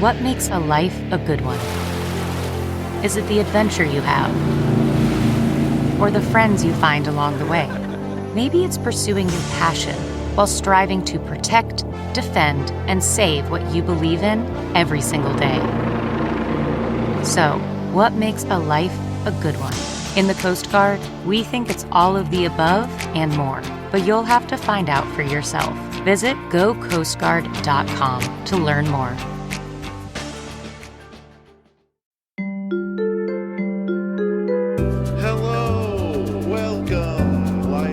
What makes a life a good one? Is it the adventure you have? Or the friends you find along the way? Maybe it's pursuing your passion while striving to protect, defend, and save what you believe in every single day. So, what makes a life a good one? In the Coast Guard, we think it's all of the above and more, but you'll have to find out for yourself. Visit gocoastguard.com to learn more.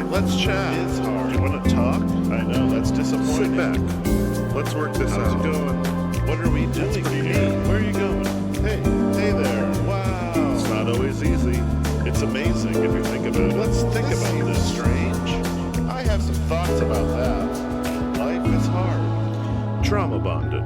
Let's chat. It's hard. You want to talk? I know, that's disappointing. Sit back. Let's work this out. How's it going? What are we doing here? Where are you going? Hey there. Wow. It's not always easy. It's amazing if you think about it. Let's think about this. Strange. I have some thoughts about that. Life is hard. Trauma bonded.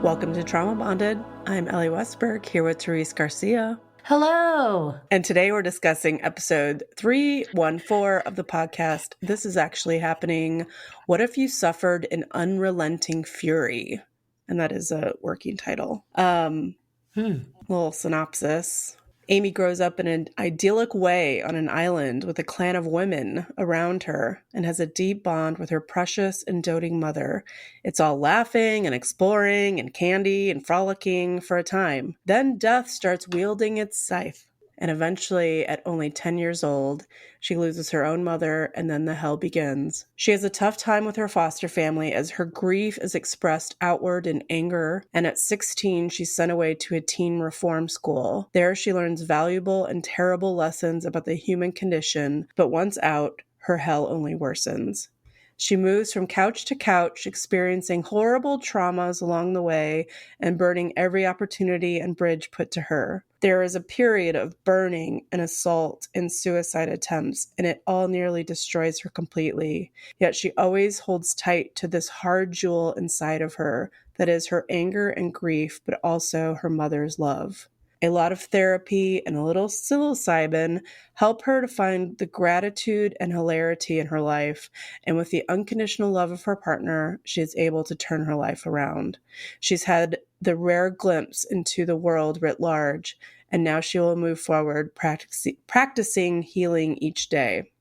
Welcome to Trauma Bonded. I'm Elly Westberg here with Therese Garcia. Hello. And today we're discussing episode 314 of the podcast. This is actually happening. What if you suffered an unrelenting fury? And that is a working title. Little synopsis. Amy grows up in an idyllic way on an island with a clan of women around her and has a deep bond with her precious and doting mother. It's all laughing and exploring and candy and frolicking for a time. Then death starts wielding its scythe. And eventually, at only 10 years old, she loses her own mother, and then the hell begins. She has a tough time with her foster family as her grief is expressed outward in anger, and at 16, she's sent away to a teen reform school. There, she learns valuable and terrible lessons about the human condition, but once out, her hell only worsens. She moves from couch to couch, experiencing horrible traumas along the way and burning every opportunity and bridge put to her. There is a period of burning and assault and suicide attempts, and it all nearly destroys her completely. Yet she always holds tight to this hard jewel inside of her that is her anger and grief, but also her mother's love. A lot of therapy and a little psilocybin help her to find the gratitude and hilarity in her life, and with the unconditional love of her partner, she is able to turn her life around. She's had the rare glimpse into the world writ large, and now she will move forward practicing healing each day.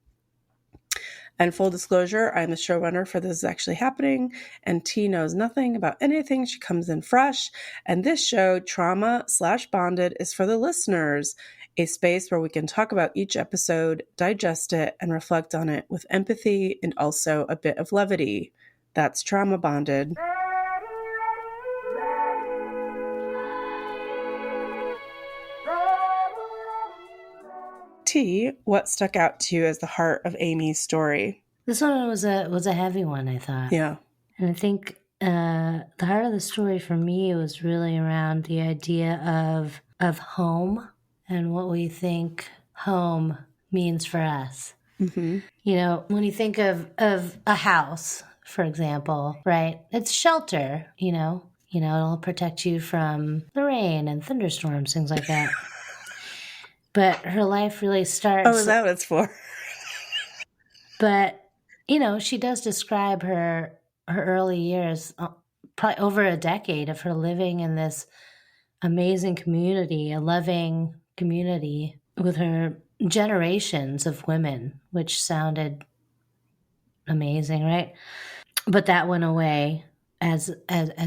And full disclosure, I'm the showrunner for This Is Actually Happening, and T knows nothing about anything. She comes in fresh. And this show, Trauma/Bonded, is for the listeners, a space where we can talk about each episode, digest it, and reflect on it with empathy and also a bit of levity. That's Trauma Bonded. T, what stuck out to you as the heart of Amy's story? This one was a heavy one, I thought. Yeah. And I think the heart of the story for me was really around the idea of home and what we think home means for us. Mm-hmm. You know, when you think of a house, for example, right? It's shelter, you know, it'll protect you from the rain and thunderstorms, things like that. But her life really starts... Oh, is that what it's for? But, you know, she does describe her early years, probably over a decade of her living in this amazing community, a loving community with her generations of women, which sounded amazing, right? But that went away as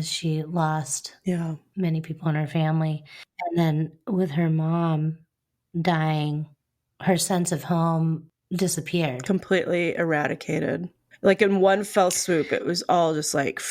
she lost many people in her family. And then with her mom dying, her sense of home disappeared. Completely eradicated. Like in one fell swoop, it was all just like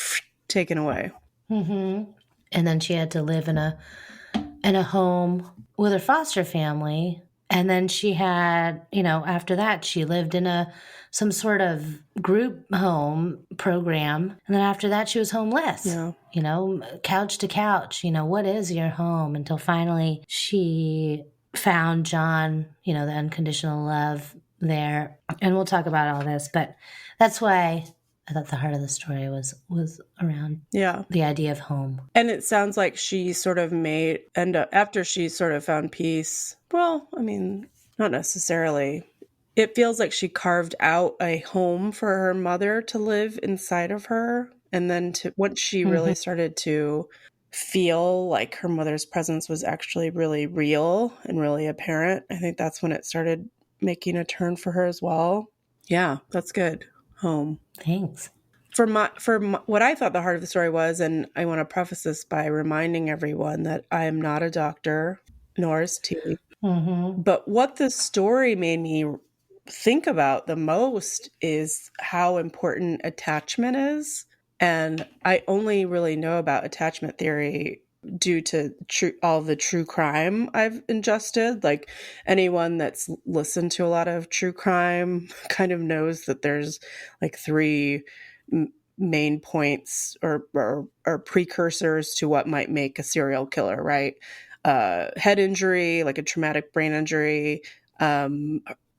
taken away. Mm-hmm. And then she had to live in a home with her foster family. And then she had, you know, after that, she lived in some sort of group home program. And then after that, she was homeless, you know, couch to couch. You know, what is your home? Until finally she found John, you know, the unconditional love there. And we'll talk about all this, but that's why I thought the heart of the story was around the idea of home. And it sounds like she sort of after she sort of found peace, well, I mean, not necessarily. It feels like she carved out a home for her mother to live inside of her And then once she really started to feel like her mother's presence was actually really real and really apparent, I think that's when it started making a turn for her as well. Yeah, that's good. Home. Thanks. For what I thought the heart of the story was, and I want to preface this by reminding everyone that I am not a doctor, nor is T. But what the story made me think about the most is how important attachment is. And I only really know about attachment theory due to all the true crime I've ingested. Like anyone that's listened to a lot of true crime kind of knows that there's like three main points or precursors to what might make a serial killer, right? Head injury, like a traumatic brain injury,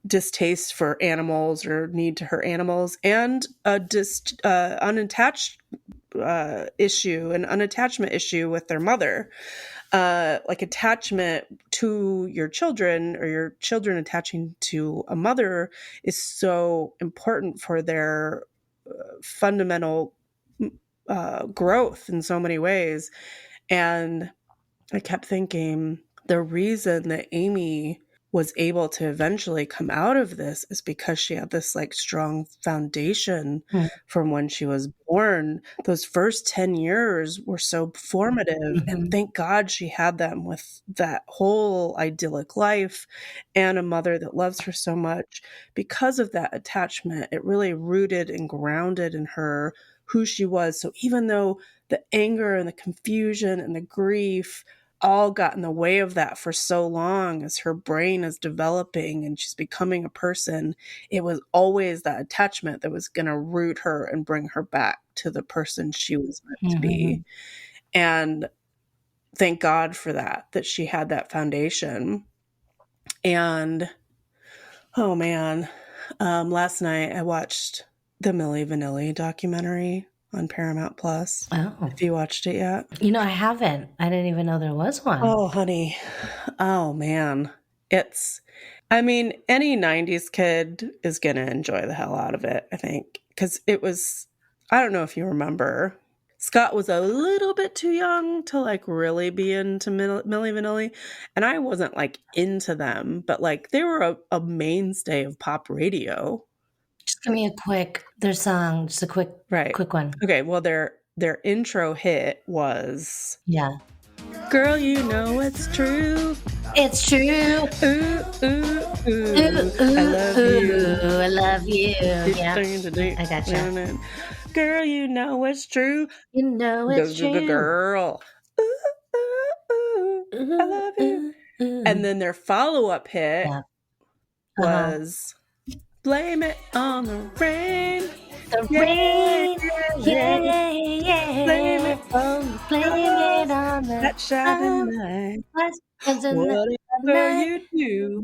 distaste for animals or need to hurt animals, and a unattached issue, an unattachment issue with their mother. Like attachment to your children or your children attaching to a mother is so important for their fundamental growth in so many ways. And I kept thinking the reason that Amy was able to eventually come out of this is because she had this like strong foundation from when she was born. Those first 10 years were so formative, and thank God she had them with that whole idyllic life and a mother that loves her so much. Because of that attachment, it really rooted and grounded in her who she was. So even though the anger and the confusion and the grief all got in the way of that for so long as her brain is developing and she's becoming a person, it was always that attachment that was going to root her and bring her back to the person she was meant to be. And thank God for that she had that foundation. And oh man, last night I watched the Milli Vanilli documentary on Paramount Plus. Oh. Have you watched it yet? You know, I haven't. I didn't even know there was one. Oh, honey. Oh, man. I mean, any 90s kid is going to enjoy the hell out of it, I think. Because it was, I don't know if you remember, Scott was a little bit too young to like really be into Milli Vanilli. And I wasn't like into them, but like they were a mainstay of pop radio. Just give me their song, just a quick one. Okay, well, their intro hit was... Yeah. Girl, you know it's true. It's true. Ooh, ooh, ooh. I love you. I love you. Yeah. I gotcha. Girl, you know it's true. You know it's true. The girl. Ooh, ooh, ooh. I love you. And then their follow-up hit was... Blame it on the rain. The rain. Yeah. Blame it on the that shining light. Whatever you do,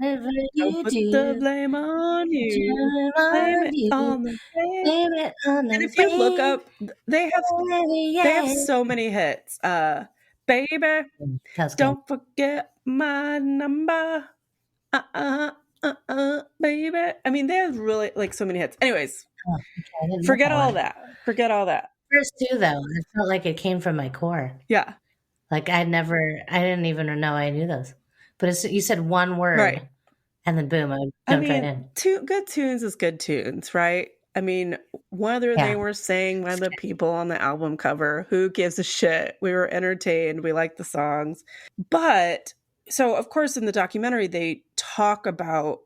don't put the blame on you. Blame it on the rain. And if you look up, they have so many hits. Baby, don't forget my number. Baby. I mean, they have really like so many hits. Anyways, forget all that. First two, though, it felt like it came from my core. Yeah. Like I didn't even know I knew those. But you said one word, right? And then boom, I jumped right in. Good tunes is good tunes, right? I mean, whether they were sang by the people on the album cover, who gives a shit? We were entertained. We liked the songs. But so, of course, in the documentary, they talk about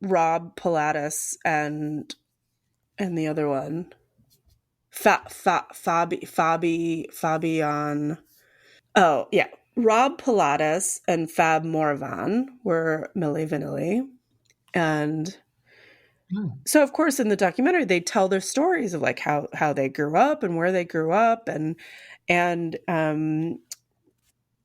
Rob Pilatus and the other one, Fabian. Oh, yeah. Rob Pilatus and Fab Morvan were Milli Vanilli. And so, of course, in the documentary, they tell their stories of like how they grew up and where they grew up. And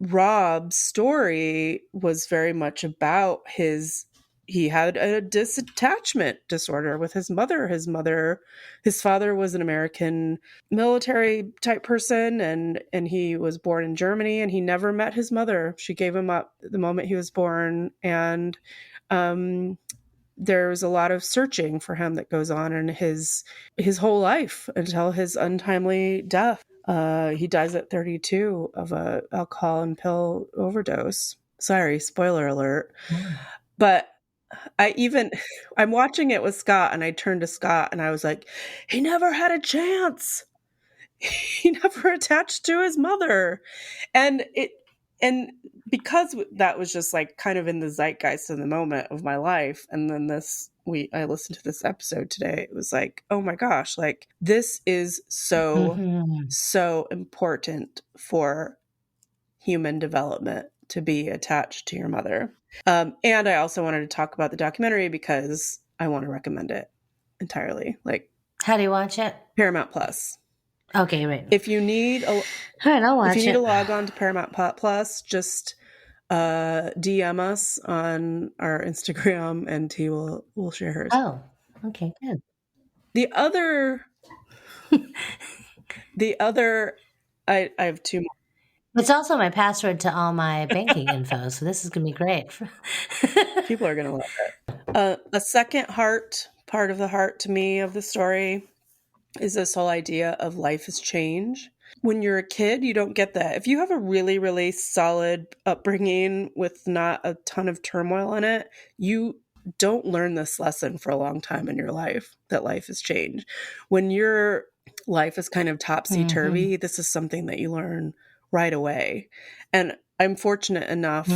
Rob's story was very much about he had a disattachment disorder with his mother. His father was an American military type person, and he was born in Germany, and he never met his mother. She gave him up the moment he was born. And there's a lot of searching for him that goes on in his whole life until his untimely death. He dies at 32 of a alcohol and pill overdose. Sorry, spoiler alert. But I'm watching it with Scott, and I turned to Scott and I was like, he never had a chance. He never attached to his mother. And because that was just like kind of in the zeitgeist of the moment of my life. And then I listened to this episode today. It was like, oh my gosh, like this is so important for human development to be attached to your mother. And I also wanted to talk about the documentary because I want to recommend it entirely. Like, how do you watch it? Paramount Plus. Okay, right. If you need All right, I'll watch if you need it. to log on to Paramount Plus, just DM us on our Instagram, and T will share hers. Oh, okay, good. The other, I have two more. It's also my password to all my banking info, so this is going to be great. People are going to love it. A second part of the heart to me of the story is this whole idea of life is change. When you're a kid, you don't get that. If you have a really, really solid upbringing with not a ton of turmoil in it, you don't learn this lesson for a long time in your life, that life is change. When your life is kind of topsy-turvy, this is something that you learn right away. And I'm fortunate enough,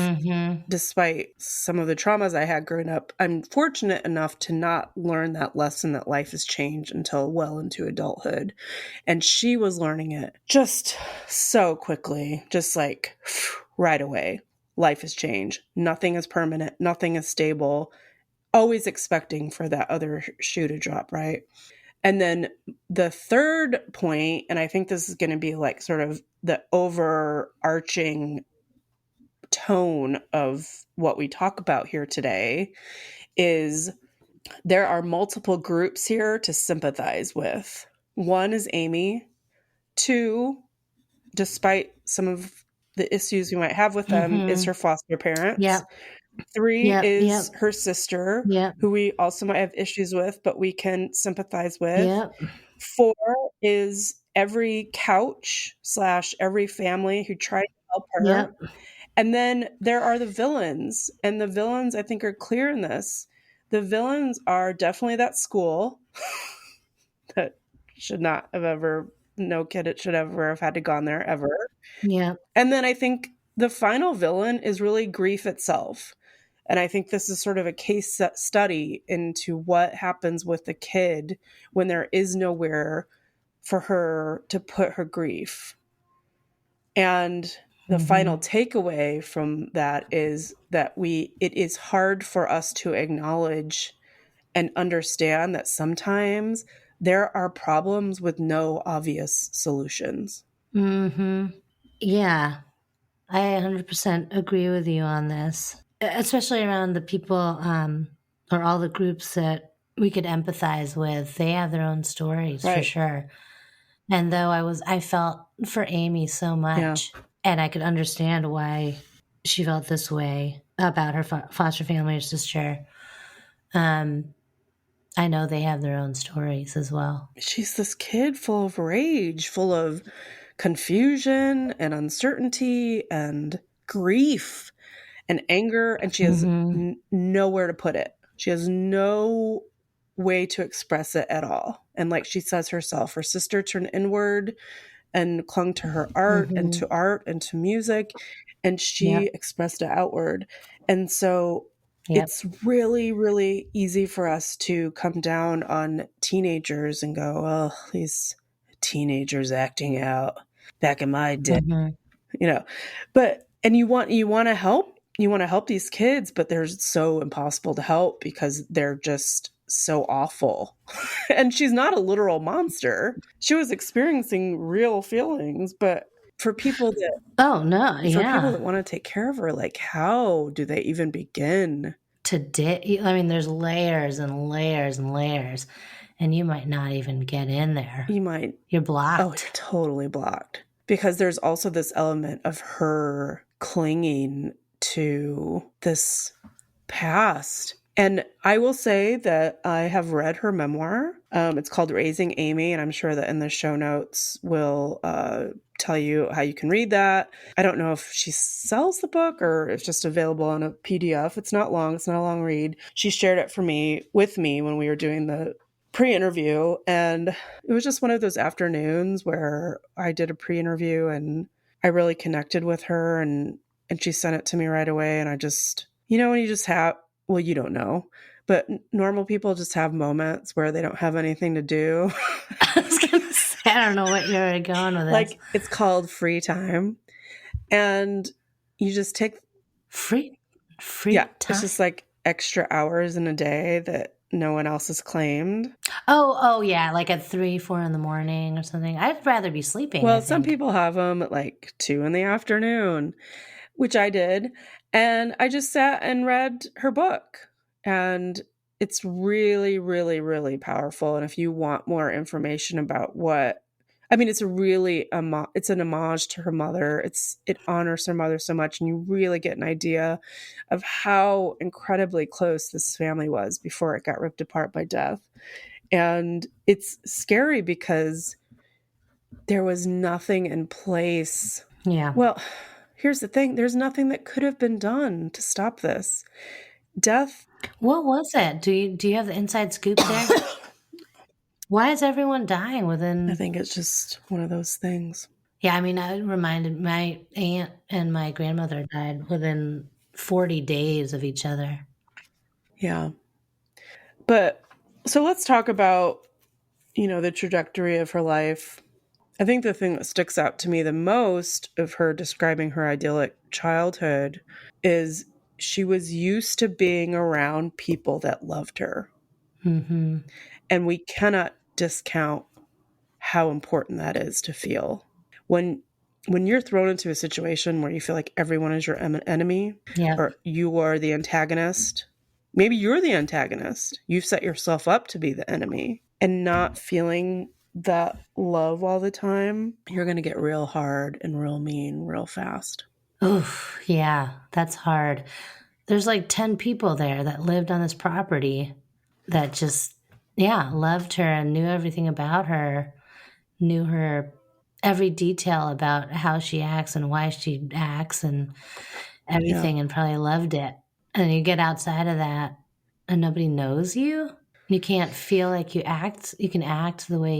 despite some of the traumas I had growing up, I'm fortunate enough to not learn that lesson that life has changed until well into adulthood. And she was learning it just so quickly, just like right away. Life has changed. Nothing is permanent. Nothing is stable. Always expecting for that other shoe to drop, right? And then the third point, and I think this is going to be like sort of the overarching tone of what we talk about here today, is there are multiple groups here to sympathize with. One is Amy. Two, despite some of the issues you might have with them, is her foster parents. Yeah. Three is her sister, who we also might have issues with, but we can sympathize with. Yeah. 4 is every couch / every family who tried to help her. Yeah. And then there are the villains, and the villains, I think, are clear in this. The villains are definitely that school that should not have ever, no kid should ever have had to gone there ever. Yeah. And then I think the final villain is really grief itself. And I think this is sort of a case study into what happens with the kid when there is nowhere for her to put her grief. And the final takeaway from that is that it is hard for us to acknowledge and understand that sometimes there are problems with no obvious solutions. Yeah, I 100% agree with you on this, especially around the people or all the groups that we could empathize with. They have their own stories for sure. And though I felt for Amy so much, and I could understand why she felt this way about her foster family or sister, I know they have their own stories as well. She's this kid full of rage, full of confusion and uncertainty and grief and anger, and she has nowhere to put it. She has no way to express it at all. And like she says herself, her sister turned inward and clung to her art and to music, and she expressed it outward. And so it's really, really easy for us to come down on teenagers and go, oh, these teenagers acting out back in my day, and you want to help these kids, but they're so impossible to help because they're just so awful. And she's not a literal monster. She was experiencing real feelings, but for people that people that want to take care of her, like, how do they even begin? I mean, there's layers and layers and layers, and you might not even get in there. You're blocked. Oh, you're totally blocked. Because there's also this element of her clinging to this past And I will say that I have read her memoir. It's called Raising Amy, and I'm sure that in the show notes will tell you how you can read that. I don't know if she sells the book or if it's just available on a PDF. It's not long. It's not a long read. She shared it with me when we were doing the pre-interview, and it was just one of those afternoons where I did a pre-interview and I really connected with her, and she sent it to me right away. And I just, when you just have, well, you don't know, but normal people just have moments where they don't have anything to do. I was going to say, I don't know what you're going with this. Like, it's called free time. And you just take free yeah, time. It's just like extra hours in a day that no one else has claimed. Oh yeah, like at 3, 4 in the morning or something. I'd rather be sleeping. Well, some people have them at like 2 in the afternoon, which I did. And I just sat and read her book. And it's really, really, really powerful. And if you want more information about it's it's an homage to her mother. It honors her mother so much. And you really get an idea of how incredibly close this family was before it got ripped apart by death. And it's scary because there was nothing in place. Yeah. Well, here's the thing. There's nothing that could have been done to stop this. Death. What was it? Do you have the inside scoop there? Why is everyone dying within... I think it's just one of those things. Yeah, I mean, I reminded my aunt and my grandmother died within 40 days of each other. Yeah. But so let's talk about, the trajectory of her life. I think the thing that sticks out to me the most of her describing her idyllic childhood is she was used to being around people that loved her. Mm-hmm. And we cannot discount how important that is to feel. When you're thrown into a situation where you feel like everyone is your enemy, or you are the antagonist, maybe you're the antagonist. You've set yourself up to be the enemy, and not feeling that love all the time, you're going to get real hard and real mean real fast. Oof, yeah, that's hard. There's like 10 people there that lived on this property that just, loved her and knew everything about her, knew her every detail about how she acts and why she acts and everything, and probably loved it. And you get outside of that and nobody knows you. You can't feel like you can act the way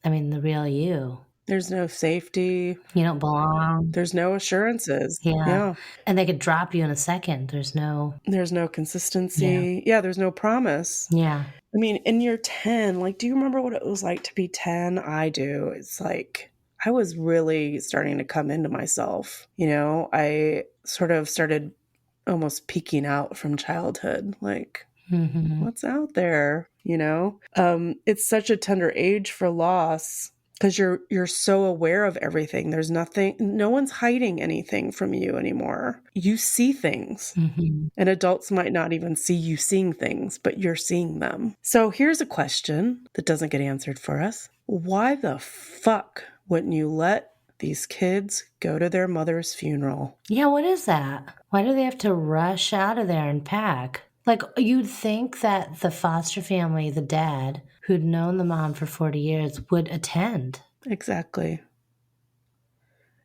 the real you. There's no safety. You don't belong. There's no assurances. Yeah. And they could drop you in a second. There's no consistency. Yeah, there's no promise. Yeah. I mean, and you're 10. Like, do you remember what it was like to be 10? I do. It's like, I was really starting to come into myself. I sort of started almost peeking out from childhood. Like, what's out there? It's such a tender age for loss because you're so aware of everything. There's no one's hiding anything from you anymore. You see things, and adults might not even see you seeing things, but you're seeing them. So here's a question that doesn't get answered for us. Why the fuck wouldn't you let these kids go to their mother's funeral? Yeah, what is that? Why do they have to rush out of there and pack? Like, you'd think that the foster family, the dad, who'd known the mom for 40 years, would attend. Exactly.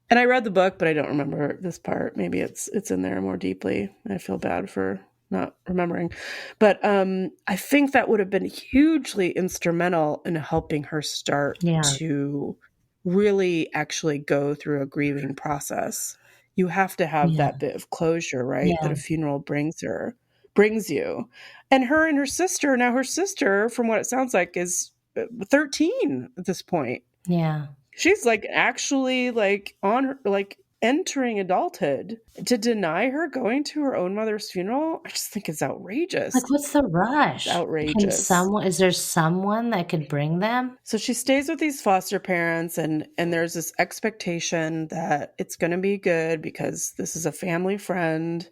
And I read the book, but I don't remember this part. Maybe it's in there more deeply. I feel bad for not remembering. But I think that would have been hugely instrumental in helping her start to really actually go through a grieving process. You have to have that bit of closure, right? That a funeral brings you. And her sister, now her sister, from what it sounds like, is 13 at this point. Yeah. She's like actually like on her, like entering adulthood. To deny her going to her own mother's funeral, I just think it's outrageous. Like, what's the rush? It's outrageous. Is there someone that could bring them? So she stays with these foster parents, and there's this expectation that it's going to be good because this is a family friend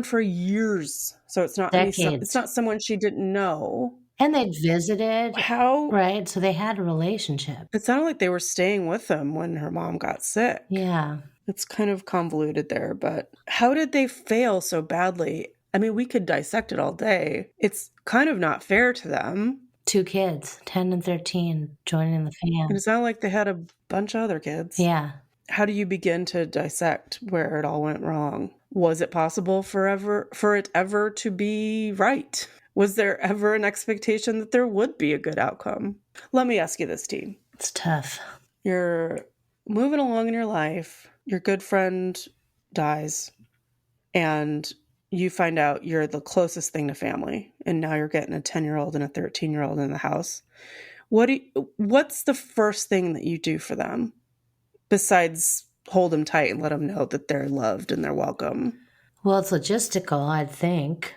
for years. So it's not it's not someone she didn't know. And they'd visited. How? Right. So they had a relationship. It sounded like they were staying with them when her mom got sick. Yeah. It's kind of convoluted there, but how did they fail so badly I mean, we could dissect it all day. It's kind of not fair to them. 2 kids, 10 and 13, joining the And fam. it's not like they had a bunch of other kids. Yeah. How do you begin to dissect where it all went wrong? Was it possible for it ever to be right? Was there ever an expectation that there would be a good outcome? Let me ask you this, T. It's tough. You're moving along in your life, your good friend dies, and you find out you're the closest thing to family, and now you're getting a 10-year-old and a 13-year-old in the house. What's the first thing that you do for them besides hold them tight and let them know that they're loved and they're welcome? Well, it's logistical, I think.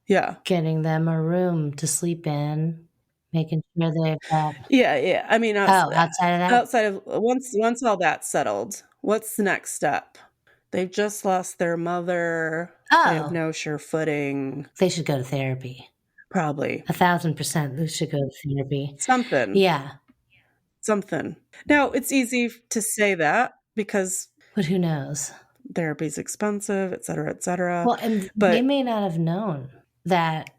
Yeah. Getting them a room to sleep in, making sure they've got... Yeah. I mean, outside of that? Outside of once all that's settled, what's the next step? They've just lost their mother. They have no sure footing. They should go to therapy. Probably. 1,000% they should go to therapy. Something. Yeah. Something. Now, it's easy to say that because... But who knows? Therapy's expensive, et cetera, et cetera. Well, and they may not have known that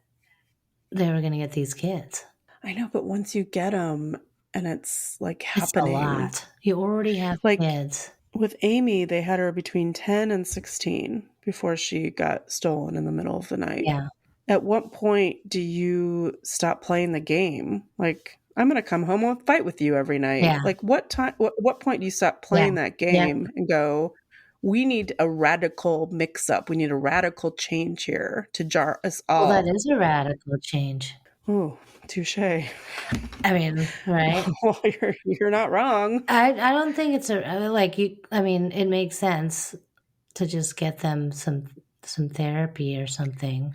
they were going to get these kids. I know, but once you get them and it's like happening... It's a lot. You already have kids. With Amy, they had her between 10 and 16 before she got stolen in the middle of the night. Yeah. At what point do you stop playing the game? Like, I'm going to come home and fight with you every night. Yeah. Like, what point do you stop playing that game and go, we need a radical mix-up. We need a radical change here to jar us all. Well, that is a radical change. Oh, touche. I mean, right? Well, you're not wrong. I don't think it's it makes sense to just get them some therapy or something.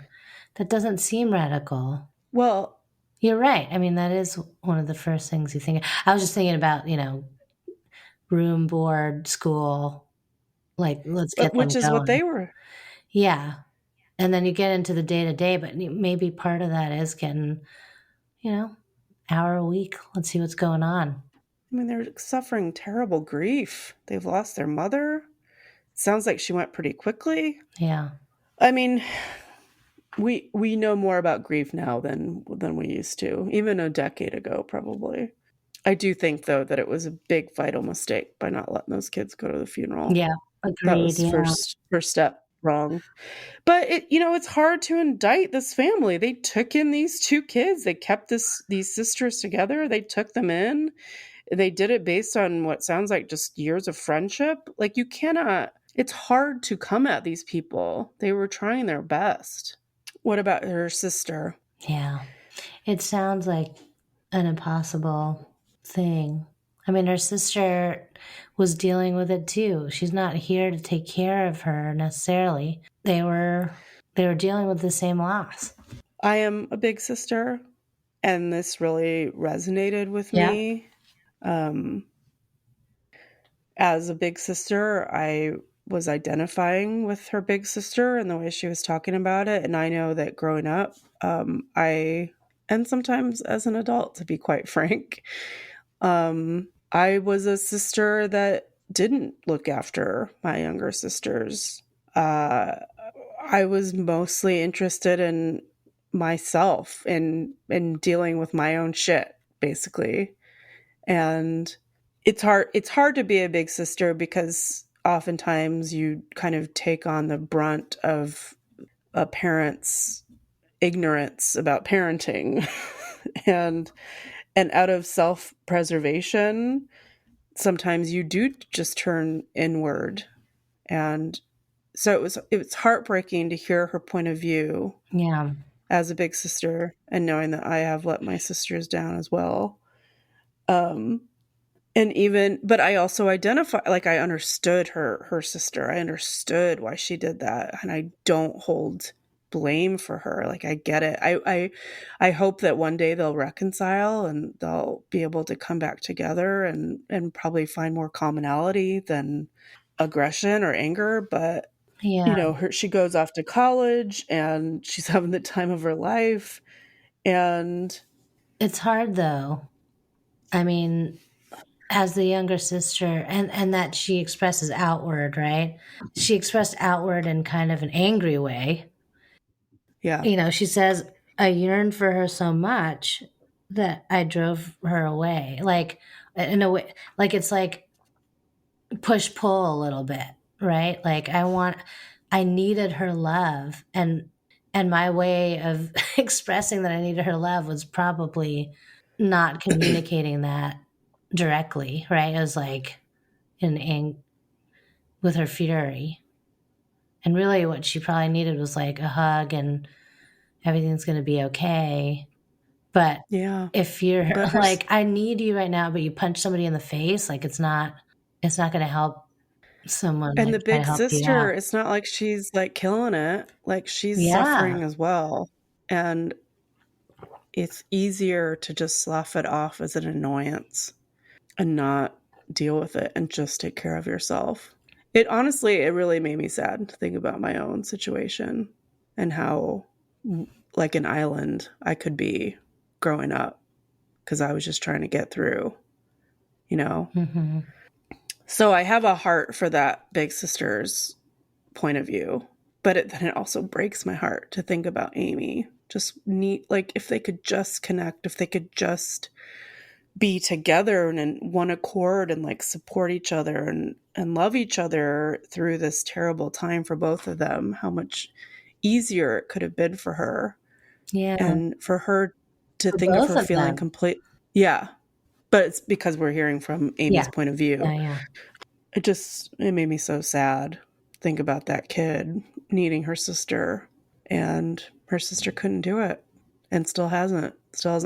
That doesn't seem radical. Well, you're right. I mean, that is one of the first things you think. I was just thinking about, room, board, school. Like, let's get them which is going. what they were. Yeah. And then you get into the day-to-day, but maybe part of that is getting, hour a week. Let's see what's going on. I mean, they're suffering terrible grief. They've lost their mother. It sounds like she went pretty quickly. Yeah. I mean, we know more about grief now than we used to, even a decade ago, probably. I do think, though, that it was a big vital mistake by not letting those kids go to the funeral. Yeah, agreed. That was first step wrong. But it's hard to indict this family. They took in these 2 kids. They kept these sisters together. They took them in. They did it based on what sounds like just years of friendship. Like, you cannot. It's hard to come at these people. They were trying their best. What about her sister? Yeah, it sounds like an impossible thing. I mean, her sister was dealing with it too. She's not here to take care of her necessarily. They were dealing with the same loss. I am a big sister, and this really resonated with me. As a big sister, I was identifying with her big sister and the way she was talking about it. And I know that growing up, and sometimes as an adult, to be quite frank, I was a sister that didn't look after my younger sisters. I was mostly interested in myself and dealing with my own shit, basically. And it's hard to be a big sister because oftentimes you kind of take on the brunt of a parent's ignorance about parenting. and out of self-preservation, sometimes you do just turn inward. And so it was heartbreaking to hear her point of view. Yeah. As a big sister, and knowing that I have let my sisters down as well. But I also I understood her sister. I understood why she did that. And I don't hold blame for her. Like, I get it. I hope that one day they'll reconcile and they'll be able to come back together and probably find more commonality than aggression or anger. But, she goes off to college and she's having the time of her life. And it's hard, though. I mean, as the younger sister, and that she expresses outward, right? She expressed outward in kind of an angry way. Yeah. You know, she says, I yearned for her so much that I drove her away. Like, in a way, like it's like push pull a little bit, right? Like I needed her love, and my way of expressing that I needed her love was probably not communicating that directly, right? It was like with her fury. And really what she probably needed was like a hug and everything's going to be okay. But Yeah. if you're But like, I need you right now, but you punch somebody in the face, like it's not going to help someone and like the try to big help you sister, out. it's not like she's like killing it. Like she's Yeah. suffering as well. And it's easier to just slough it off as an annoyance and not deal with it and just take care of yourself. It honestly, it really made me sad to think about my own situation and how like an island I could be growing up because I was just trying to get through, you know? Mm-hmm. So I have a heart for that big sister's point of view, but then it also breaks my heart to think about Amy. Just neat, like if they could just connect, if they could just be together and in one accord and like support each other and love each other through this terrible time for both of them, how much easier it could have been for her. Yeah. And for her to For think of both her of feeling them. complete. Yeah. But it's because we're hearing from Amy's Yeah. point of view. Yeah. It made me so sad. Think about that kid needing her sister, and her sister couldn't do it and still hasn't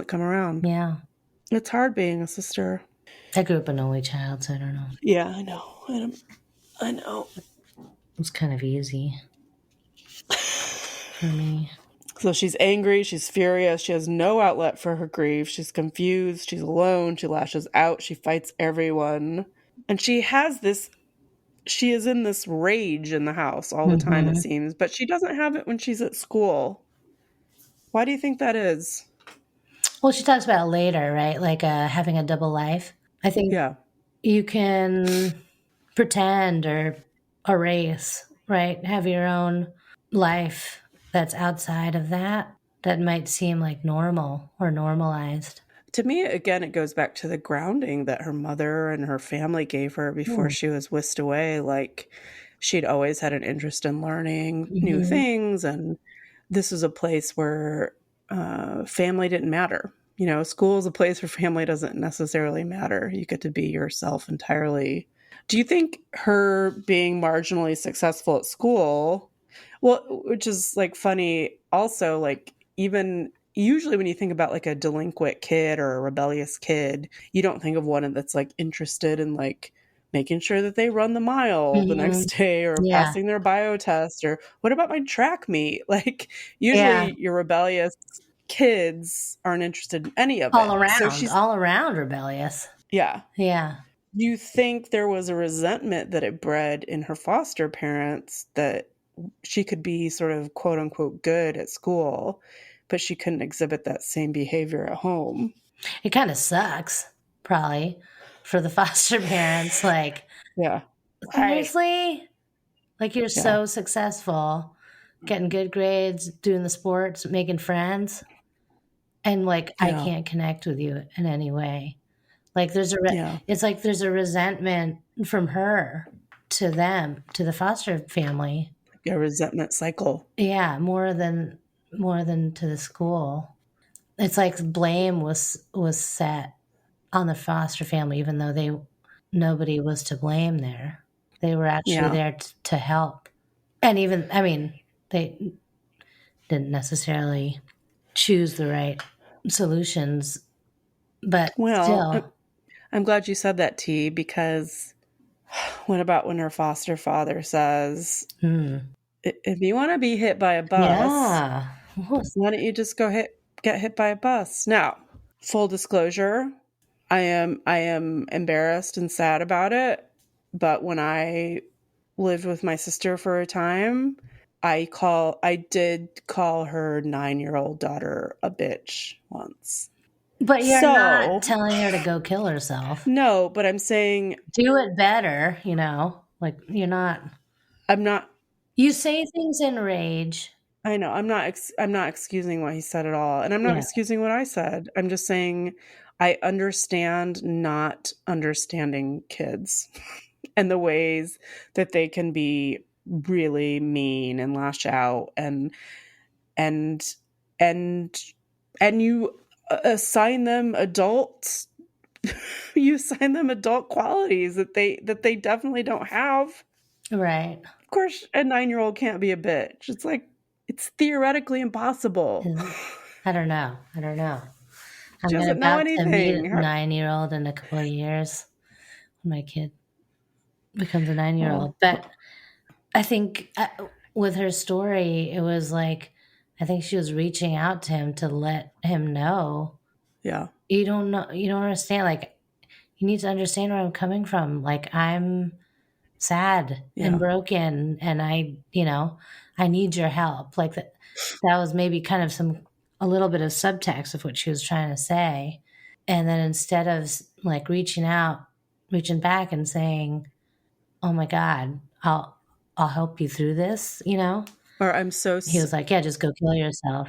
come around. Yeah. It's hard being a sister. I grew up an only child, so I don't know. Yeah, I know. I know. It was kind of easy for me. So she's angry, she's furious, she has no outlet for her grief, she's confused, she's alone, she lashes out, she fights everyone. And she is in this rage in the house all the time, it seems, but she doesn't have it when she's at school. Why do you think that is? Well, she talks about it later, right? Like having a double life. I think Yeah. you can pretend or erase, right? Have your own life that's outside of that might seem like normal or normalized. To me, again, it goes back to the grounding that her mother and her family gave her before she was whisked away. Like, she'd always had an interest in learning new things, and this was a place where family didn't matter. You know, school is a place where family doesn't necessarily matter. You get to be yourself entirely. Do you think her being marginally successful at school, well, which is like funny also, like even usually when you think about like a delinquent kid or a rebellious kid, you don't think of one that's like interested in like making sure that they run the mile the next day or passing their bio test, or what about my track meet? Like usually your rebellious kids aren't interested in any of it. All around rebellious. Yeah. Yeah. You think there was a resentment that it bred in her foster parents that she could be sort of quote unquote good at school, but she couldn't exhibit that same behavior at home. It kind of sucks, probably, for the foster parents. Like, yeah, seriously? Like, you're so successful, getting good grades, doing the sports, making friends, and like, I can't connect with you in any way. Like, it's like there's a resentment from her to them, to the foster family. A resentment cycle. Yeah, more than to the school. It's like blame was set on the foster family, even though nobody was to blame there. They were actually there to help. And even, I mean, they didn't necessarily choose the right solutions, but still. I'm glad you said that, T, because when her foster father says, if you want to be hit by a bus, why don't you just get hit by a bus? Now, full disclosure, I am embarrassed and sad about it, but when I lived with my sister for a time, I did call her 9-year-old daughter a bitch once. But you're not telling her to go kill herself. No, but I'm saying do it better, you know? Like, you're not. I'm not. You say things in rage, I know. I'm not excusing what he said at all, and I'm not Yeah. excusing what I said. I'm just saying I understand not understanding kids and the ways that they can be really mean and lash out and and you assign them adults you assign them adult qualities that they definitely don't have. Right. Of course, a 9-year-old can't be a bitch. It's like, it's theoretically impossible. I don't know. I'm She doesn't know about to meet a anything. 9-year-old in a couple of years when my kid becomes a 9-year-old. Oh. But I think with her story, it was like, I think she was reaching out to him to let him know. Yeah. You don't understand. Like, you need to understand where I'm coming from. Like, I'm sad and broken, and I need your help. Like that was maybe kind of a little bit of subtext of what she was trying to say. And then instead of like reaching back and saying, oh my God, I'll help you through this, Or I'm so he was like, yeah, just go kill yourself.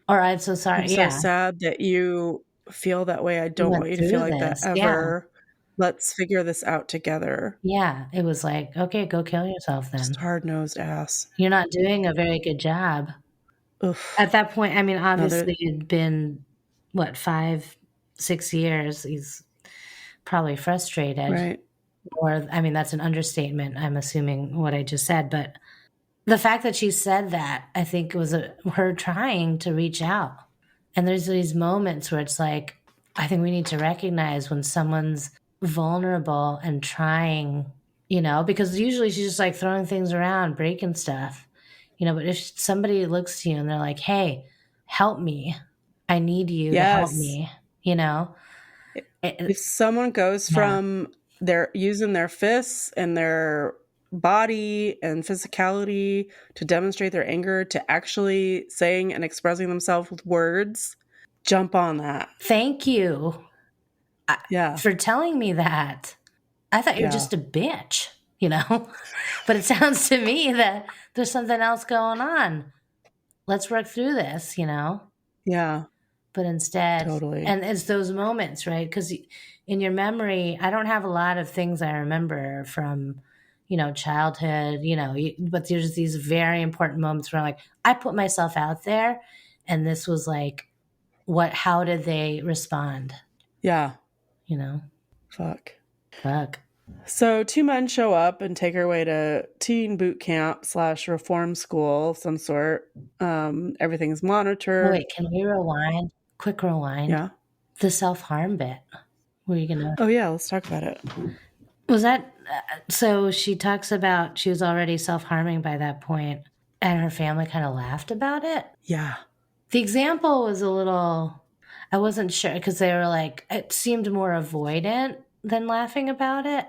Or I'm so sorry. I'm so sad that you feel that way. I don't want you to feel like that ever. Let's figure this out together. Yeah. It was like, okay, go kill yourself then. Just hard-nosed ass. You're not doing a very good job. Oof. At that point, I mean, obviously it'd been, 5, 6 years. He's probably frustrated. Right. Or, I mean, that's an understatement, I'm assuming what I just said. But the fact that she said that, I think, was her trying to reach out. And there's these moments where it's like, I think we need to recognize when someone's vulnerable and trying, because usually she's just like throwing things around, breaking stuff, but if somebody looks to you and they're like, hey, help me, I need you to help me, if someone goes from they're using their fists and their body and physicality to demonstrate their anger to actually saying and expressing themselves with words, jump on that. Thank you. For telling me that. I thought you were just a bitch, but it sounds to me that there's something else going on. Let's work through this, Yeah. But instead, totally. And it's those moments, right? Because in your memory, I don't have a lot of things I remember from, childhood, but there's these very important moments where like, I put myself out there and this was like, how did they respond? Yeah. Fuck. So 2 men show up and take her away to teen boot camp / reform school of some sort. Everything's monitored. Wait, can we rewind? Quick rewind. Yeah. The self-harm bit. Were you gonna? Oh yeah, let's talk about it. Was that so? She talks about she was already self-harming by that point, and her family kind of laughed about it. Yeah. The example was a little. I wasn't sure because they were like it seemed more avoidant than laughing about it.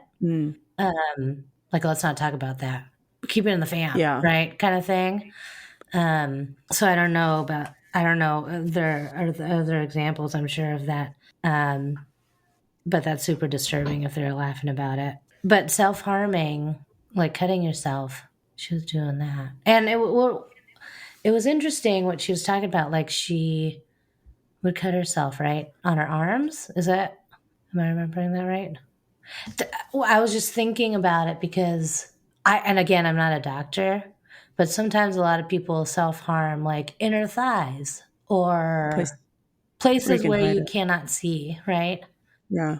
Like let's not talk about that. Keep it in the fam, right? Kind of thing. So I don't know. There are other examples, I'm sure, of that. But that's super disturbing if they're laughing about it. But self-harming, like cutting yourself, she was doing that. And it was interesting what she was talking about. Like she would cut herself, right? On her arms. Am I remembering that right? I was just thinking about it because and again, I'm not a doctor, but sometimes a lot of people self-harm like inner thighs or places where you cannot see, right? Yeah.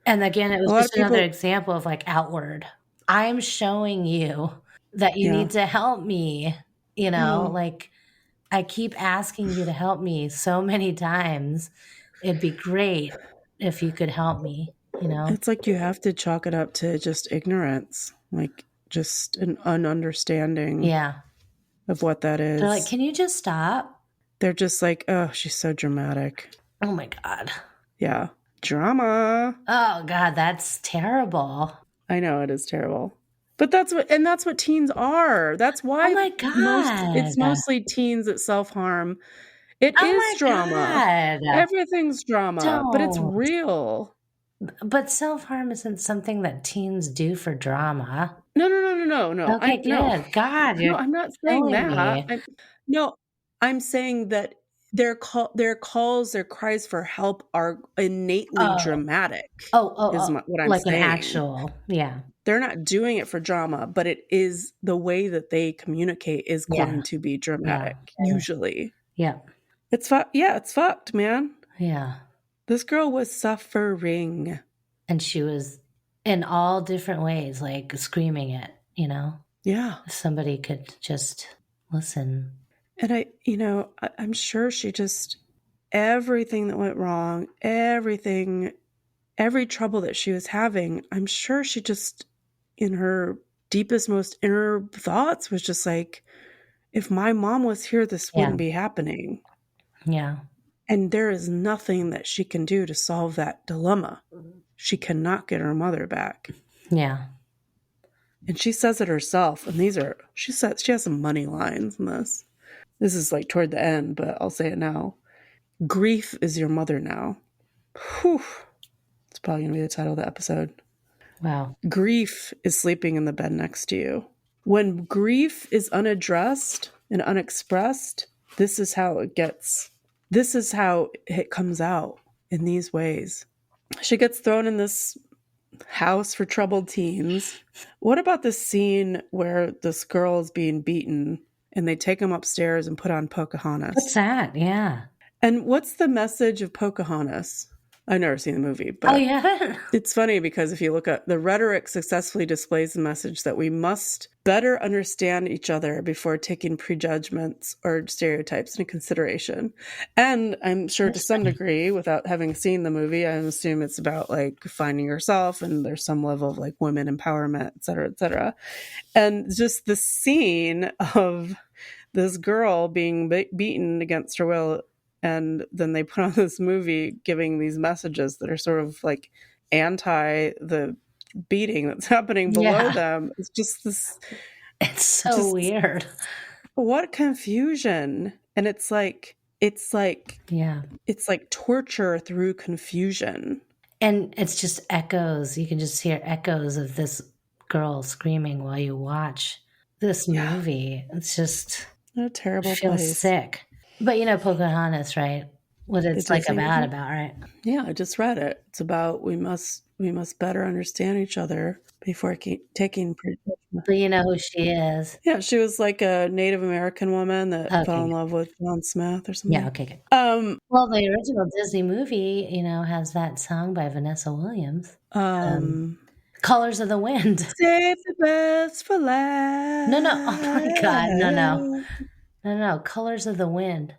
And again, it was just another example of like outward. I'm showing you that you need to help me, like I keep asking you to help me so many times. It'd be great if you could help me, It's like you have to chalk it up to just ignorance, like just an ununderstanding of what that is. They're like, can you just stop? They're just like, oh, she's so dramatic. Oh my God. Yeah. Drama. Oh God, that's terrible. I know it is terrible. But that's what teens are. That's why oh my God. it's mostly teens that self-harm. It is drama. God. Everything's drama, but it's real. But self-harm isn't something that teens do for drama. No. No. Okay, good. God, you're I'm not saying killing that. me. I'm saying that their calls, their cries for help are innately Oh, dramatic. What I'm like an saying. actual, yeah, They're not doing it for drama, but it is the way that they communicate is yeah, going to be yeah, dramatic. Usually, yeah, it's fucked. Yeah, it's fucked, man. yeah. This girl was suffering. And she was in all different ways, like screaming it, Yeah. if somebody could just listen. And I'm sure she just, everything that went wrong, every trouble that she was having, I'm sure she just, in her deepest, most inner thoughts, was just like, if my mom was here, this Yeah. wouldn't be happening. Yeah. And there is nothing that she can do to solve that dilemma. She cannot get her mother back. Yeah. And she says it herself. And she has some money lines in this. This is like toward the end, but I'll say it now. Grief is your mother now. Whew. It's probably going to be the title of the episode. Wow. Grief is sleeping in the bed next to you. When grief is unaddressed and unexpressed, this is how it gets. This is how it comes out in these ways. She gets thrown in this house for troubled teens. What about the scene where this girl is being beaten and they take him upstairs and put on Pocahontas? What's that? Yeah. And what's the message of Pocahontas? I've never seen the movie, but yeah. It's funny because if you look at the rhetoric successfully displays the message that we must better understand each other before taking prejudgments or stereotypes into consideration. And I'm sure to some degree, without having seen the movie, I assume it's about like finding yourself and there's some level of like women empowerment, et cetera, et cetera. And just the scene of this girl being beaten against her will, and then they put on this movie giving these messages that are sort of like anti the beating that's happening below them. It's just this. It's so weird. What confusion. And it's like torture through confusion. And it's just echoes. You can just hear echoes of this girl screaming while you watch this movie. It's just a terrible feels place. Sick. But Pocahontas, right? What it's like about, right? Yeah, I just read it. It's about we must better understand each other before taking prejudgment. But you know who she is? Yeah, she was like a Native American woman that fell in love with John Smith or something. Yeah, okay, good. Well, the original Disney movie, has that song by Vanessa Williams. Colors of the Wind. Save the best for last. No. Oh my God, no. Colors of the Wind.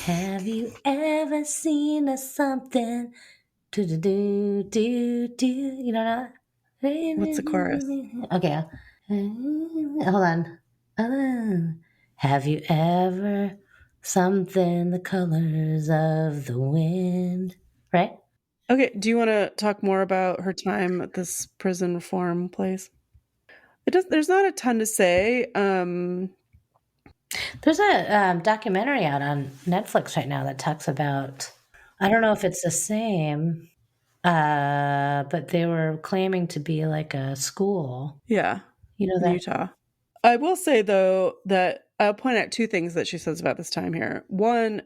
Have you ever seen a something? Do. You know that? What's the chorus? Okay. Hold on. Have you ever something the colors of the wind? Right? Okay. Do you want to talk more about her time at this prison reform place? There's not a ton to say. There's a documentary out on Netflix right now that talks about, I don't know if it's the same, but they were claiming to be like a school. Yeah. In Utah. I will say, though, that I'll point out two things that she says about this time here. One,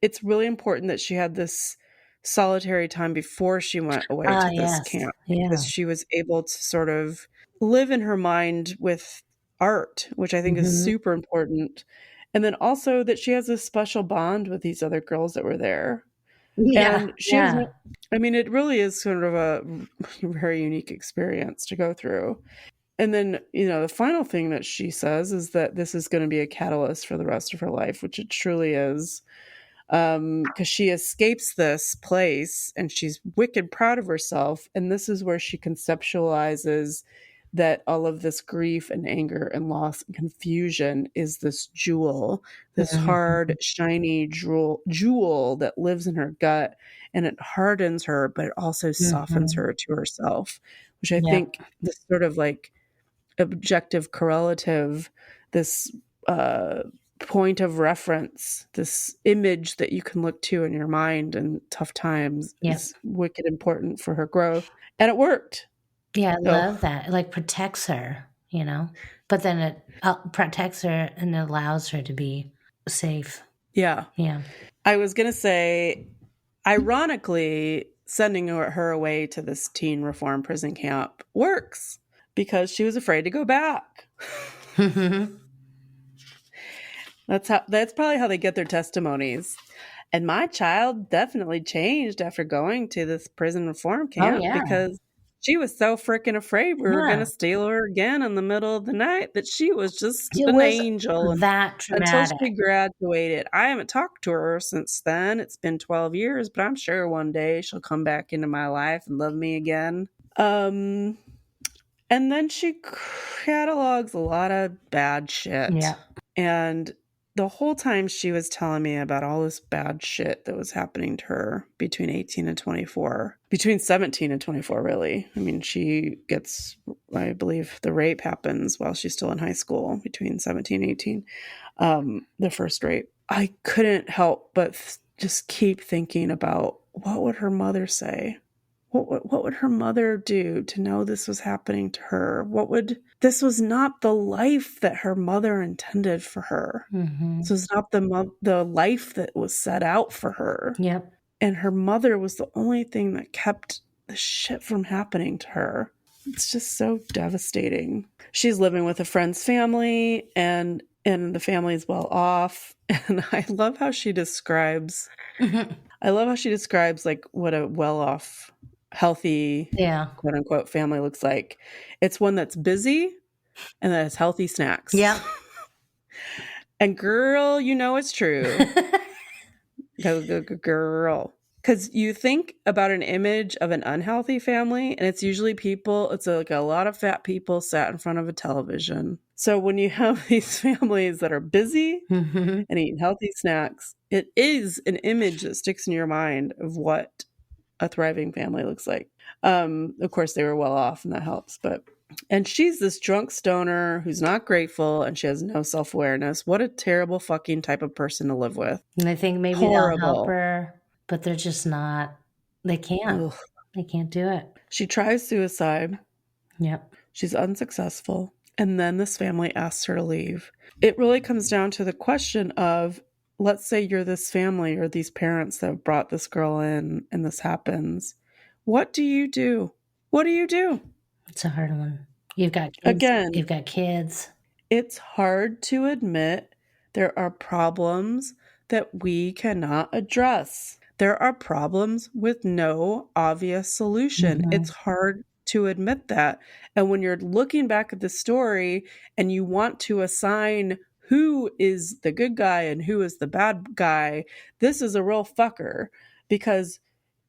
it's really important that she had this solitary time before she went away to this camp, because she was able to sort of live in her mind with art, which I think is super important. And then also that she has a special bond with these other girls that were there. And she was, it really is sort of a very unique experience to go through. And then, the final thing that she says is that this is going to be a catalyst for the rest of her life, which it truly is. Because she escapes this place and she's wicked proud of herself. And this is where she conceptualizes that all of this grief and anger and loss and confusion is this jewel, this hard, shiny jewel that lives in her gut, and it hardens her, but it also softens her to herself, which I think this sort of like objective correlative, this point of reference, this image that you can look to in your mind in tough times is wicked important for her growth. And it worked. Yeah, I love that. It like protects her, you know? But then it protects her and allows her to be safe. Yeah. Yeah. I was going to say, ironically, sending her away to this teen reform prison camp works because she was afraid to go back. That's probably how they get their testimonies. And my child definitely changed after going to this prison reform camp because she was so freaking afraid we were going to steal her again in the middle of the night that she was just an angel that traumatic. until she graduated. I haven't talked to her since then. It's been 12 years, but I'm sure one day she'll come back into my life and love me again. And then she catalogs a lot of bad shit. Yeah. And the whole time she was telling me about all this bad shit that was happening to her between 18 and 24. Between 17 and 24, really. I mean, she gets, I believe the rape happens while she's still in high school, between 17 and 18. The first rape. I couldn't help but just keep thinking about what would her mother say? What would her mother do to know this was happening to her? This was not the life that her mother intended for her. Mm-hmm. This was not the life that was set out for her. Yep. And her mother was the only thing that kept the shit from happening to her. It's just so devastating. She's living with a friend's family and the family is well off. And I love how she describes, like what a well-off, healthy, quote unquote, family looks like. It's one that's busy and that has healthy snacks. Yeah. And girl, you know it's true. Go, girl. Because you think about an image of an unhealthy family, and it's usually it's like a lot of fat people sat in front of a television. So when you have these families that are busy and eating healthy snacks, it is an image that sticks in your mind of what a thriving family looks like. Of course, they were well off, and that helps. And she's this drunk stoner who's not grateful, and she has no self-awareness. What a terrible fucking type of person to live with. And I think maybe they'll help her, but they're just not. They can't. Ugh. They can't do it. She tries suicide. Yep. She's unsuccessful. And then this family asks her to leave. It really comes down to the question of, let's say you're this family or these parents that have brought this girl in and this happens. What do you do? What do you do? It's a hard one. You've got kids. Again, you've got kids. It's hard to admit there are problems that we cannot address. There are problems with no obvious solution. Mm-hmm. It's hard to admit that. And when you're looking back at the story and you want to assign who is the good guy and who is the bad guy, this is a real fucker. Because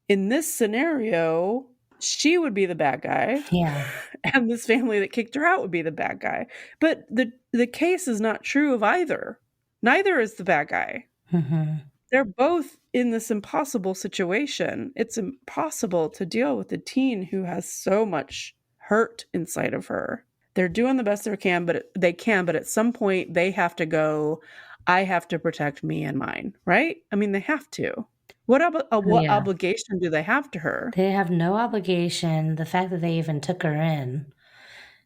in this scenario, she would be the bad guy. Yeah. And this family that kicked her out would be the bad guy. But the case is not true of either. Neither is the bad guy. Mm-hmm. They're both in this impossible situation. It's impossible to deal with a teen who has so much hurt inside of her. They're doing the best they can, but at some point they have to go, I have to protect me and mine, right? I mean, they have to. What obligation do they have to her? They have no obligation. The fact that they even took her in,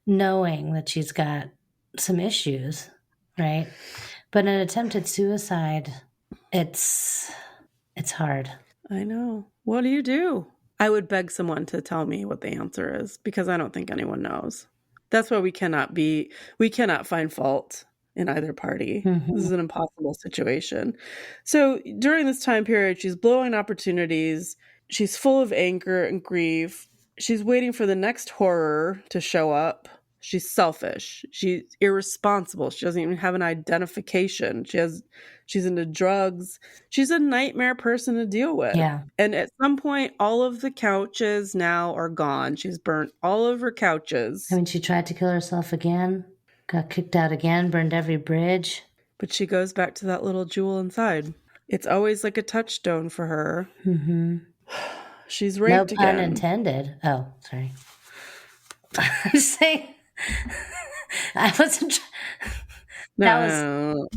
knowing that she's got some issues, right? But an attempted suicide, it's hard. I know. What do you do? I would beg someone to tell me what the answer is, because I don't think anyone knows. That's why we cannot find fault in either party. Mm-hmm. This is an impossible situation. So during this time period, she's blowing opportunities. She's full of anger and grief. She's waiting for the next horror to show up. She's selfish. She's irresponsible. She doesn't even have an identification. She's into drugs. She's a nightmare person to deal with. Yeah. And at some point, all of the couches now are gone. She's burnt all of her couches. I mean, she tried to kill herself again. Got kicked out again, burned every bridge. But she goes back to that little jewel inside. It's always like a touchstone for her. Mm-hmm. She's raped again. No pun intended. Oh, sorry. I'm saying... I wasn't... That was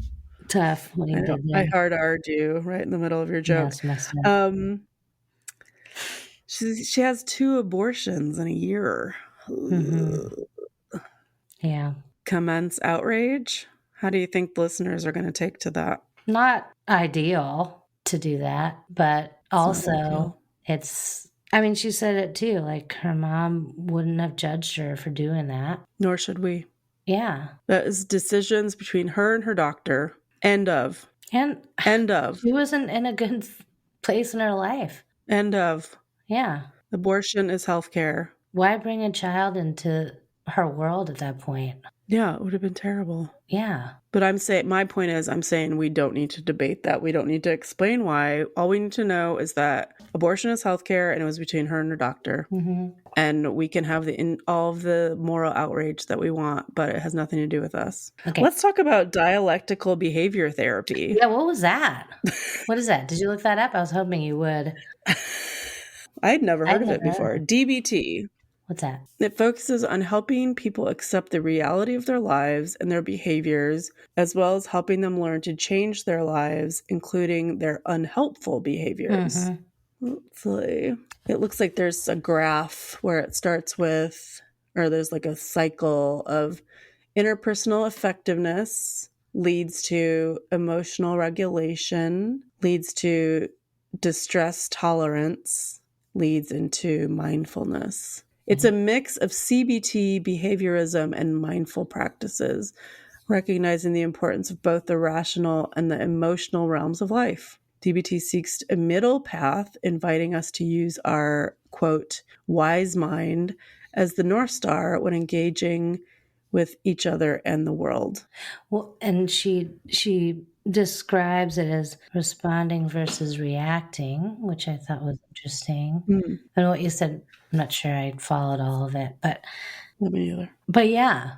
tough. What you did there. I hard R'd you right in the middle of your joke. She has 2 abortions in a year. Mm-hmm. Yeah. commence outrage. How do you think listeners are going to take to that? Not ideal to do that, but not also ideal. I mean, she said it too, like her mom wouldn't have judged her for doing that. Nor should we. Yeah. That is decisions between her and her doctor. End of. And End of. she wasn't in a good place in her life. End of. Yeah. Abortion is healthcare. Why bring a child into her world at that point? Yeah, it would have been terrible. Yeah. But my point is, I'm saying we don't need to debate that. We don't need to explain why. All we need to know is that abortion is healthcare, and it was between her and her doctor. Mm-hmm. And we can have all of the moral outrage that we want, but it has nothing to do with us. Okay. Let's talk about dialectical behavior therapy. Yeah, what was that? What is that? Did you look that up? I was hoping you would. I had never heard of it before. DBT. What's that? It focuses on helping people accept the reality of their lives and their behaviors, as well as helping them learn to change their lives, including their unhelpful behaviors. Mm-hmm. Let's see. It looks like there's a graph where it starts with, or there's like a cycle of interpersonal effectiveness leads to emotional regulation, leads to distress tolerance, leads into mindfulness. It's a mix of CBT, behaviorism, and mindful practices, recognizing the importance of both the rational and the emotional realms of life. DBT seeks a middle path, inviting us to use our, quote, wise mind as the North Star when engaging with each other and the world. Well, and she describes it as responding versus reacting, which I thought was interesting. And what you said, I'm not sure I followed all of it, but Me either. But yeah,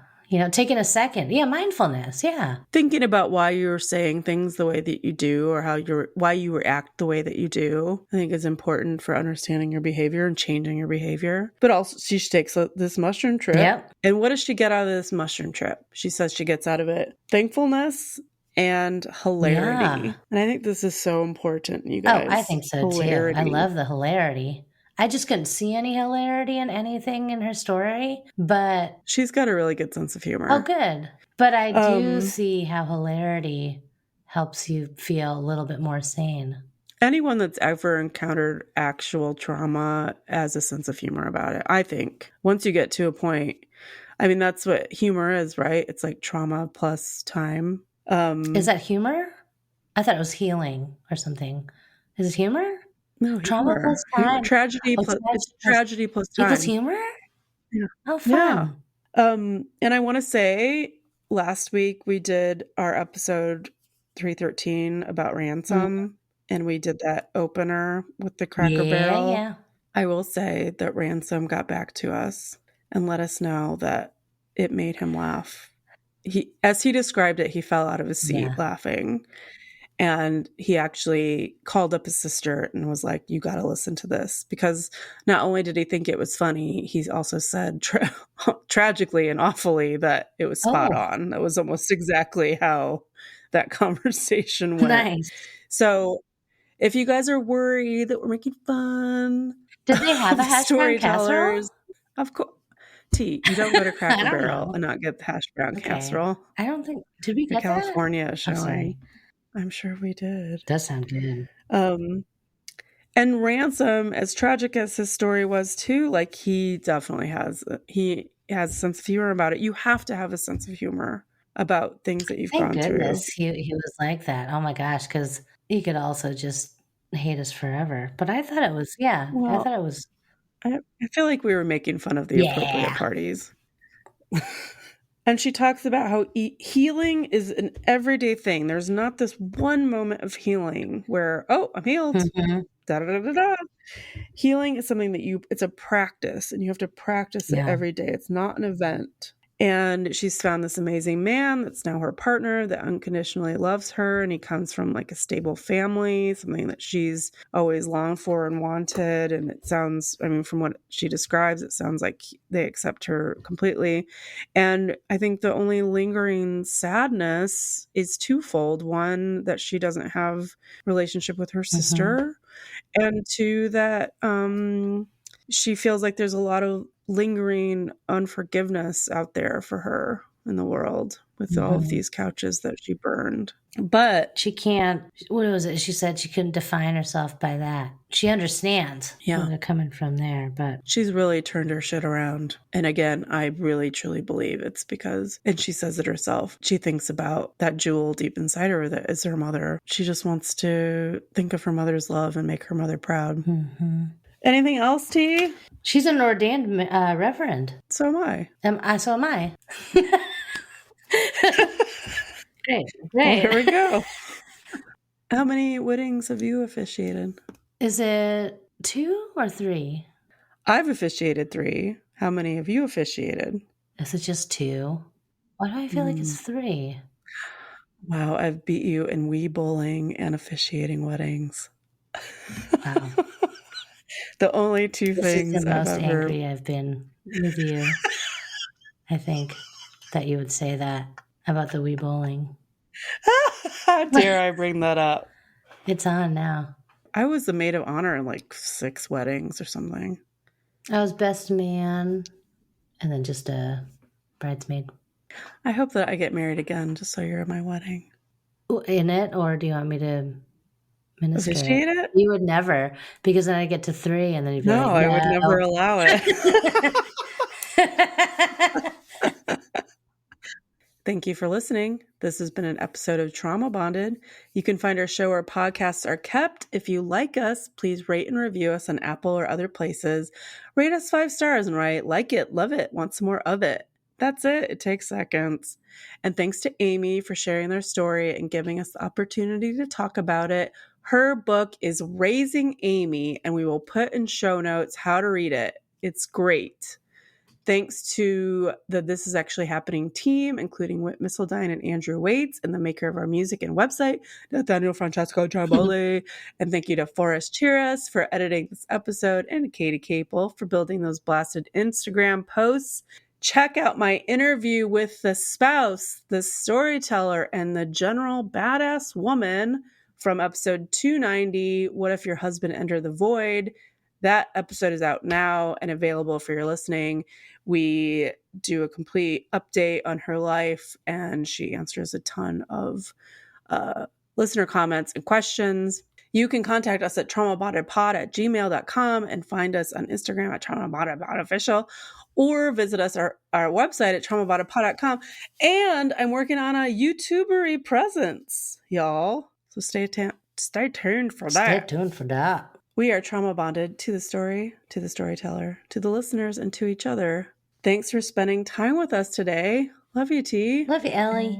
taking a second. Yeah, mindfulness. Yeah. Thinking about why you're saying things the way that you do, or why you react the way that you do, I think is important for understanding your behavior and changing your behavior. But also, she takes this mushroom trip. Yep. And what does she get out of this mushroom trip? She says she gets out of it thankfulness and hilarity. Yeah. And I think this is so important, you guys. Oh, I think so Hilarity. too. I love the hilarity. I just couldn't see any hilarity in anything in her story, but She's got a really good sense of humor. oh, good. But I do see how hilarity helps you feel a little bit more sane. Anyone that's ever encountered actual trauma has a sense of humor about it, I think. Once you get to a point, I mean, that's what humor is, right? It's like trauma plus time. Is that humor? I thought it was healing or something. Is it humor? No, Trauma humor. plus time. Tragedy plus it's tragedy plus time. Equals humor? Yeah. Oh, fun. Yeah. And I want to say last week we did our episode 313 about ransom, and we did that opener with the Cracker Barrel. Yeah. I will say that ransom got back to us and let us know that it made him laugh. As he described it, he fell out of his seat laughing. And he actually called up his sister and was like, you got to listen to this. Because not only did he think it was funny, he also said tragically and awfully that it was spot on. That was almost exactly how that conversation went. Nice. So if you guys are worried that we're making fun. Did they have a hash brown casserole? Of course. T, you don't go to Cracker Barrel and not get the hash brown casserole. I don't think, did we get California that? showing. I'm sure we did. Does sound good. And Ransom, as tragic as his story was too, like he definitely has a sense of humor about it. You have to have a sense of humor about things that you've gone through. He was like that. Oh my gosh, because he could also just hate us forever. But I thought it was, I feel like we were making fun of the appropriate parties. And she talks about how healing is an everyday thing. There's not this one moment of healing where, I'm healed. Da, da, da, da, da. Healing is something that it's a practice, and you have to practice it every day. It's not an event. And she's found this amazing man that's now her partner that unconditionally loves her. And he comes from like a stable family, something that she's always longed for and wanted. And it sounds, from what she describes, it sounds like they accept her completely. And I think the only lingering sadness is twofold. One, that she doesn't have relationship with her sister. And two, that, she feels like there's a lot of lingering unforgiveness out there for her in the world with all of these couches that she burned. But she can't, what was it? She said she couldn't define herself by that. She understands where they're coming from there, but she's really turned her shit around. And again, I really truly believe it's because, and she says it herself, she thinks about that jewel deep inside her that is her mother. She just wants to think of her mother's love and make her mother proud. Anything else, T? She's an ordained reverend. So am I. So am I. Great. Well, here we go. How many weddings have you officiated? Is it 2 or 3? I've officiated 3. How many have you officiated? Is it just 2? Why do I feel like it's 3? Wow, I've beat you in Wii bowling and officiating weddings. Wow. The only 2 things is the most I've ever... angry I've been with you. I think that you would say that about the Wii bowling. How dare I bring that up? It's on now. I was the maid of honor in like 6 weddings or something. I was best man and then just a bridesmaid. I hope that I get married again just so you're at my wedding. In it, or do you want me to minister officiate it? You would never, because then I get to 3 and then you'd be like, no. I would never allow it. Thank you for listening. This has been an episode of Trauma Bonded. You can find our show where podcasts are kept. If you like us, please rate and review us on Apple or other places. Rate us 5 stars and write, like it, love it, want some more of it. That's it. It takes seconds. And thanks to Amy for sharing their story and giving us the opportunity to talk about it. Her book is Raising Amy, and we will put in show notes how to read it. It's great. Thanks to the This Is Actually Happening team, including Whit, Missildine, and Andrew Waits, and the maker of our music and website, Nathaniel Francesco Traboli. And thank you to Forrest Chiras for editing this episode, and Katie Capel for building those blasted Instagram posts. Check out my interview with the spouse, the storyteller, and the general badass woman from episode 290, What If Your Husband Entered the Void? That episode is out now and available for your listening. We do a complete update on her life, and she answers a ton of listener comments and questions. You can contact us at traumabondedpod@gmail.com and find us on Instagram at traumabondedpodofficial, or visit us our website at traumabondedpod.com. And I'm working on a YouTubery presence, y'all. So stay tuned for that. Stay tuned for that. We are trauma bonded to the story, to the storyteller, to the listeners, and to each other. Thanks for spending time with us today. Love you, T. Love you, Elly.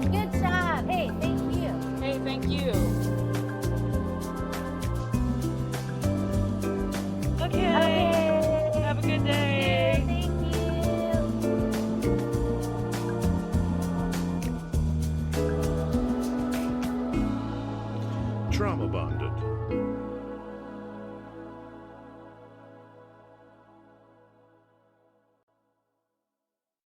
Good job. Hey, thank you. Hey, thank you. Okay. Have a good day. Thank you. Trauma Bonded.